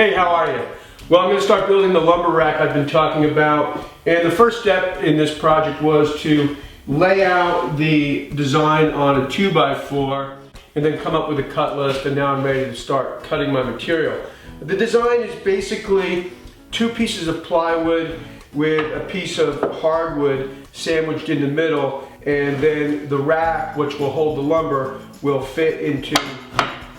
Hey, how are you? Well, I'm going to start building the lumber rack I've been talking about, and the first step in this project was to lay out the design on a 2x4 and then come up with a cut list, and now I'm ready to start cutting my material. The design is basically 2 pieces of plywood with a piece of hardwood sandwiched in the middle, and then the rack, which will hold the lumber, will fit into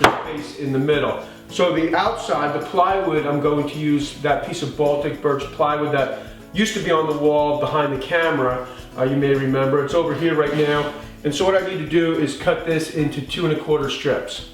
the space in the middle. So the outside, the plywood, I'm going to use that piece of Baltic birch plywood that used to be on the wall behind the camera. You may remember, it's over here right now. And so what I need to do is cut this into 2 1/4 strips.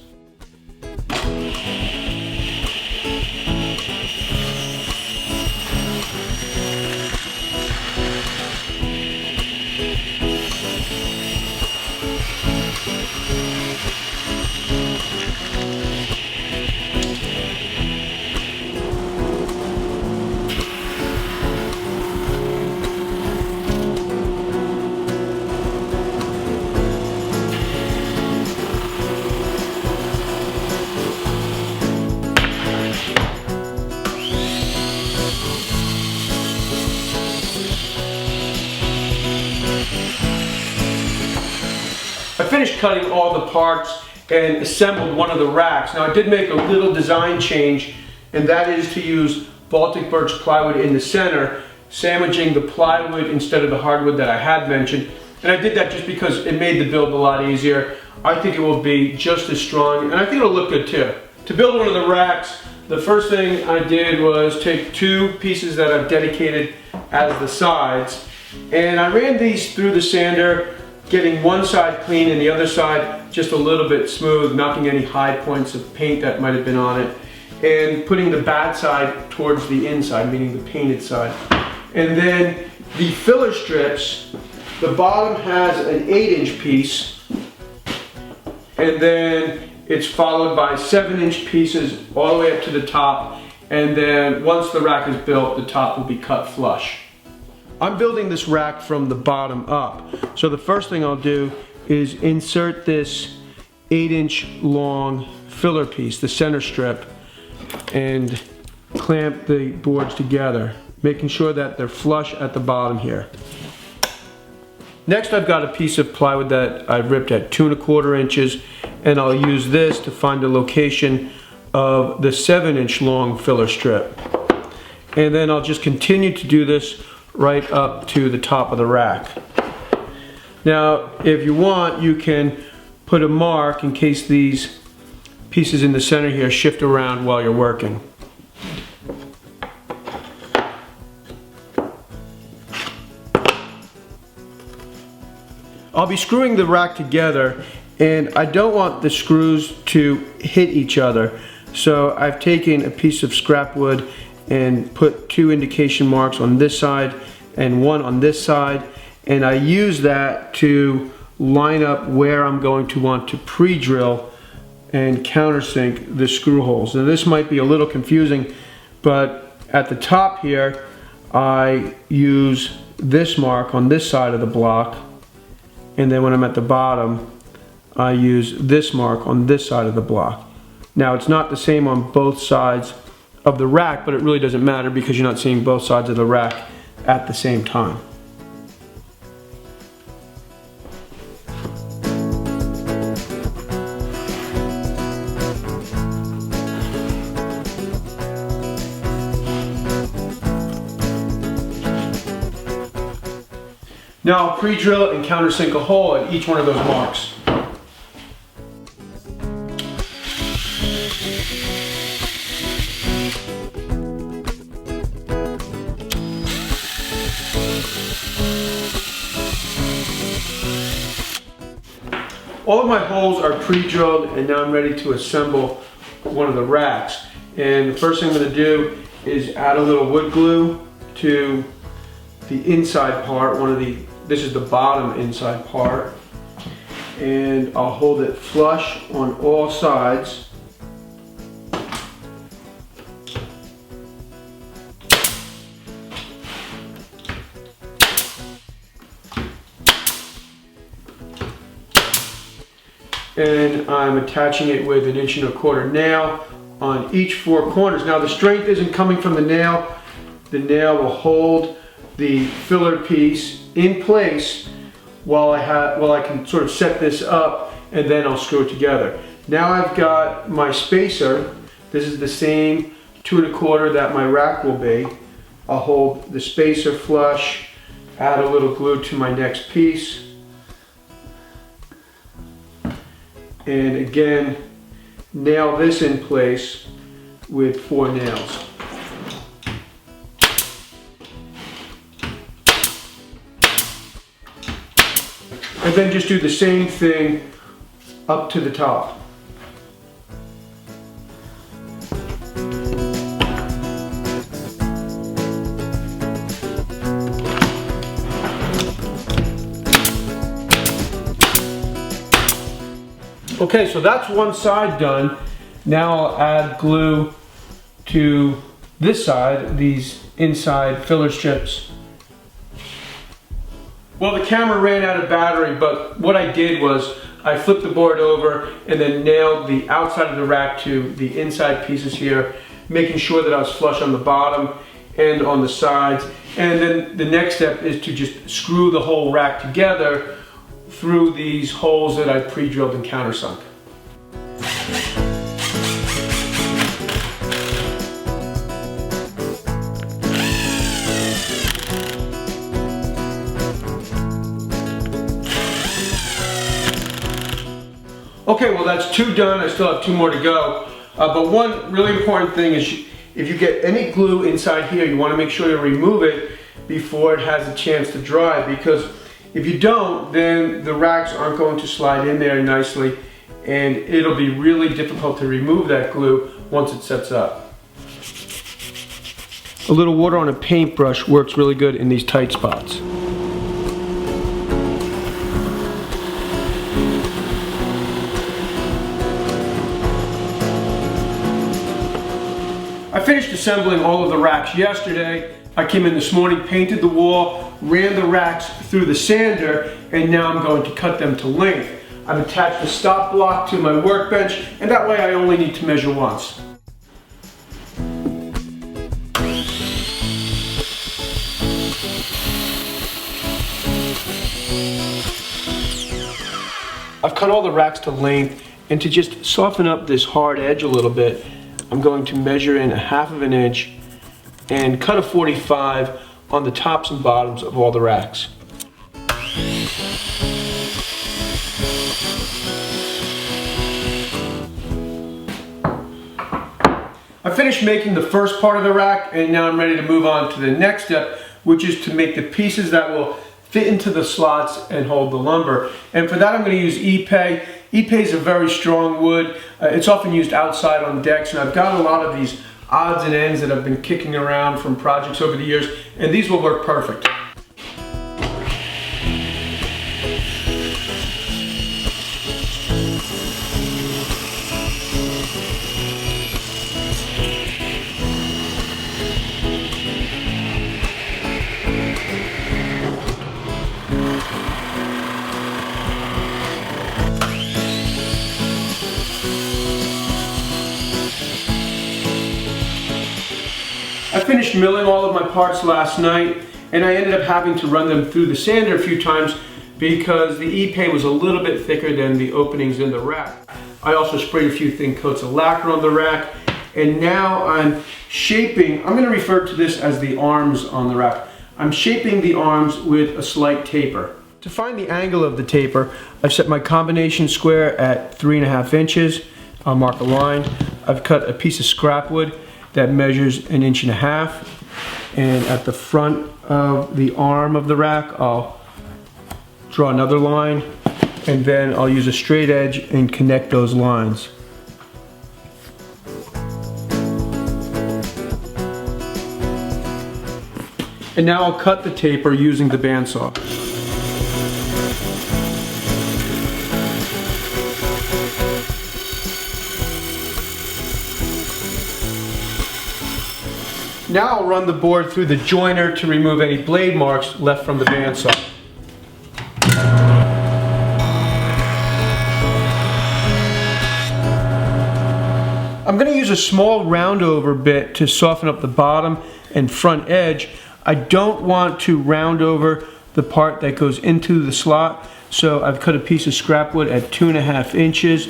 I finished cutting all the parts and assembled one of the racks. Now I did make a little design change, and that is to use Baltic birch plywood in the center, sandwiching the plywood instead of the hardwood that I had mentioned. And I did that just because it made the build a lot easier. I think it will be just as strong, and I think it'll look good too. To build one of the racks, the first thing I did was take 2 pieces that I've dedicated as the sides, and I ran these through the sander, getting one side clean and the other side just a little bit smooth, knocking any high points of paint that might have been on it, and putting the bad side towards the inside, meaning the painted side. And then the filler strips, the bottom has an 8-inch piece, and then it's followed by 7-inch pieces all the way up to the top, and then once the rack is built, the top will be cut flush. I'm building this rack from the bottom up. So the first thing I'll do is insert this 8-inch long filler piece, the center strip, and clamp the boards together, making sure that they're flush at the bottom here. Next, I've got a piece of plywood that I've ripped at 2 1/4 inches, and I'll use this to find the location of the 7-inch long filler strip. And then I'll just continue to do this right up to the top of the rack. Now, if you want, you can put a mark in case these pieces in the center here shift around while you're working. I'll be screwing the rack together, and I don't want the screws to hit each other. So I've taken a piece of scrap wood and put 2 indication marks on this side and 1 on this side, and I use that to line up where I'm going to want to pre-drill and countersink the screw holes. Now this might be a little confusing, but at the top here I use this mark on this side of the block, and then when I'm at the bottom I use this mark on this side of the block. Now it's not the same on both sides of the rack, but it really doesn't matter because you're not seeing both sides of the rack at the same time. Now I'll pre-drill and countersink a hole at each one of those marks. All of my holes are pre-drilled, and now I'm ready to assemble one of the racks. And the first thing I'm going to do is add a little wood glue to the inside part. This is the bottom inside part, and I'll hold it flush on all sides. And I'm attaching it with an 1 1/4 nail on each 4 corners. Now the strength isn't coming from the nail. The nail will hold the filler piece in place while I can sort of set this up, and then I'll screw it together. Now I've got my spacer. This is the same 2 1/4 that my rack will be. I'll hold the spacer flush, add a little glue to my next piece, and again nail this in place with 4 nails. And then just do the same thing up to the top. Okay, so that's one side done. Now I'll add glue to this side, these inside filler strips. Well, the camera ran out of battery, but what I did was I flipped the board over and then nailed the outside of the rack to the inside pieces here, making sure that I was flush on the bottom and on the sides. And then the next step is to just screw the whole rack together through these holes that I pre-drilled and countersunk. Okay, well that's 2 done. I still have 2 more to go. But one really important thing is if you get any glue inside here, you want to make sure you remove it before it has a chance to dry, because if you don't, then the racks aren't going to slide in there nicely, and it'll be really difficult to remove that glue once it sets up. A little water on a paintbrush works really good in these tight spots. I finished assembling all of the racks yesterday. I came in this morning, painted the wall, ran the racks through the sander, and now I'm going to cut them to length. I've attached a stop block to my workbench, and that way I only need to measure once. I've cut all the racks to length, and to just soften up this hard edge a little bit, I'm going to measure in 1/2 inch and cut a 45 on the tops and bottoms of all the racks. I finished making the first part of the rack, and now I'm ready to move on to the next step, which is to make the pieces that will fit into the slots and hold the lumber. And for that I'm going to use Ipe. Ipe is a very strong wood. It's often used outside on decks, and I've got a lot of these odds and ends that I've been kicking around from projects over the years, and these will work perfect. I finished milling all of my parts last night, and I ended up having to run them through the sander a few times because the Ipe was a little bit thicker than the openings in the rack. I also sprayed a few thin coats of lacquer on the rack, and now I'm shaping, I'm going to refer to this as the arms on the rack. I'm shaping the arms with a slight taper. To find the angle of the taper, I've set my combination square at 3.5 inches. I'll mark a line. I've cut a piece of scrap wood that measures 1.5 inches, and at the front of the arm of the rack I'll draw another line, and then I'll use a straight edge and connect those lines. And now I'll cut the taper using the bandsaw. Now I'll run the board through the joiner to remove any blade marks left from the bandsaw. I'm going to use a small round over bit to soften up the bottom and front edge. I don't want to round over the part that goes into the slot, so I've cut a piece of scrap wood at 2.5 inches.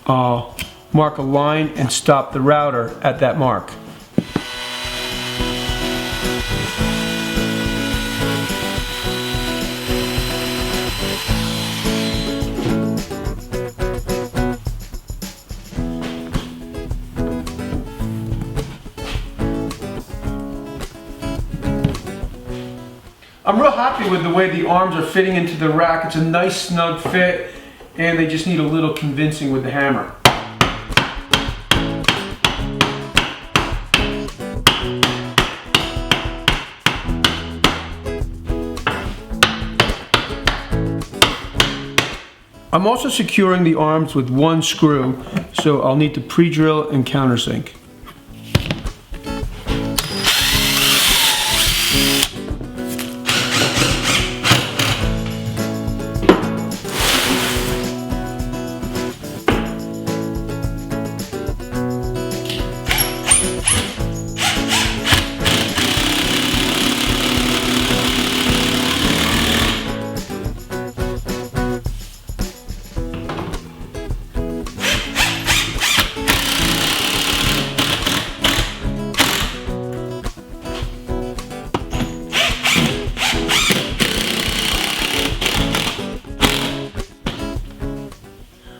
Mark a line and stop the router at that mark. I'm real happy with the way the arms are fitting into the rack. It's a nice snug fit, and they just need a little convincing with the hammer. I'm also securing the arms with one screw, so I'll need to pre-drill and countersink.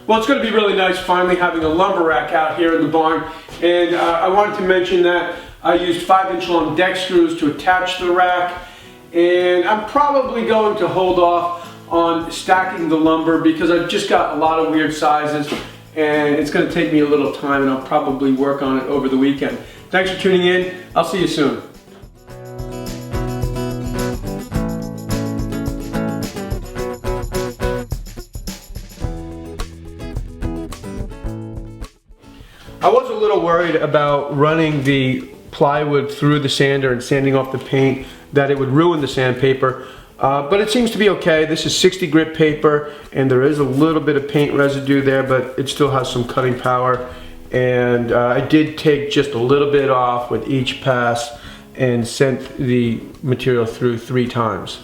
Well, it's going to be really nice finally having a lumber rack out here in the barn, and I wanted to mention that I used 5-inch long deck screws to attach the rack, and I'm probably going to hold off on stacking the lumber because I've just got a lot of weird sizes and it's going to take me a little time, and I'll probably work on it over the weekend. Thanks for tuning in. I'll see you soon. I was a little worried about running the plywood through the sander and sanding off the paint, that it would ruin the sandpaper, but it seems to be okay. This is 60 grit paper, and there is a little bit of paint residue there, but it still has some cutting power. And I did take just a little bit off with each pass and sent the material through 3 times.